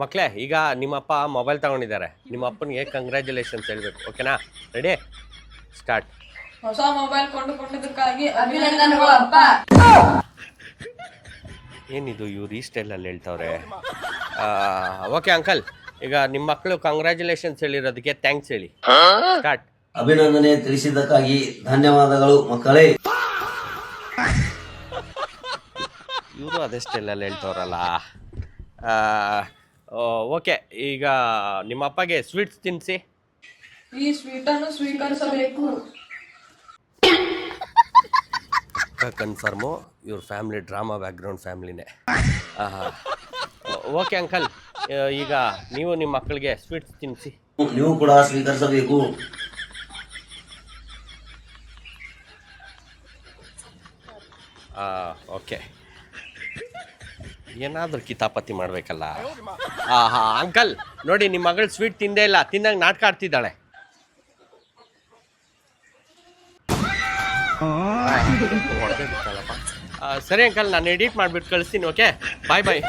ಮಕ್ಕಳೇ, ಈಗ ನಿಮ್ಮಪ್ಪ ಮೊಬೈಲ್ ತಗೊಂಡಿದ್ದಾರೆ. ನಿಮ್ಮ ಅಪ್ಪನಿಗೆ ಕಂಗ್ರ್ಯಾಚುಲೇಷನ್ಸ್ ಹೇಳ್ಬೇಕು. ಓಕೆನಾ? ರೆಡಿ? ಸ್ಟಾರ್ಟ್. ಹೊಸ ಮೊಬೈಲ್ ಕೊಂಡುಕೊಂಡಿದ್ದಕ್ಕಾಗಿ ಅಭಿನಂದನೆಗಳು ಅಪ್ಪ. ಏನಿದು ಇವ್ರು ಈ ಸ್ಟೈಲಲ್ಲಿ ಹೇಳ್ತವ್ರೆ? ಓಕೆ ಅಂಕಲ್, ಈಗ ನಿಮ್ಮ ಮಕ್ಕಳು ಕಂಗ್ರ್ಯಾಚುಲೇಷನ್ಸ್ ಹೇಳಿರೋದಕ್ಕೆ ಥ್ಯಾಂಕ್ಸ್ ಹೇಳಿ. ಸ್ಟಾರ್ಟ್. ಅಭಿನಂದನೆ ತಿಳಿಸಿದ್ದಕ್ಕಾಗಿ ಧನ್ಯವಾದಗಳು ಮಕ್ಕಳೇ. ಇವರು ಅದೇ ಸ್ಟೈಲಲ್ಲಿ ಹೇಳ್ತವ್ರಲ್ಲ. ಓಕೆ, ಈಗ ನಿಮ್ಮ ಅಪ್ಪಗೆ ಸ್ವೀಟ್ಸ್ ತಿನ್ನಿಸಿ. ಈ ಸ್ವೀಟನ್ನು ಸ್ವೀಕರಿಸಬೇಕು. ಕನ್ಫರ್ಮು, ಇವ್ರ ಫ್ಯಾಮಿಲಿ ಡ್ರಾಮಾ ಬ್ಯಾಕ್ಗ್ರೌಂಡ್ ಫ್ಯಾಮಿಲಿನೇ. ಓಕೆ ಅಂಕಲ್, ಈಗ ನೀವು ನಿಮ್ಮ ಮಕ್ಕಳಿಗೆ ಸ್ವೀಟ್ಸ್ ತಿನ್ನಿಸಿ. ನೀವು ಕೂಡ ಸ್ವೀಕರಿಸಬೇಕು. ಓಕೆ, ಏನಾದರೂ ಕಿತಾಪತಿ ಮಾಡಬೇಕಲ್ಲ. ಅಂಕಲ್ ನೋಡಿ, ನಿಮ್ಮ ಮಗಳು ಸ್ವೀಟ್ ತಿಂದೇ ಇಲ್ಲ, ತಿಂದಾಗ ನಾಟಕ ಆಡ್ತಿದ್ದಾಳೆ. ಸರಿ ಅಂಕಲ್, ನಾನು ಎಡಿಟ್ ಮಾಡಿಬಿಟ್ಟು ಕಳಿಸ್ತೀನಿ. ಓಕೆ, ಬಾಯ್ ಬಾಯ್.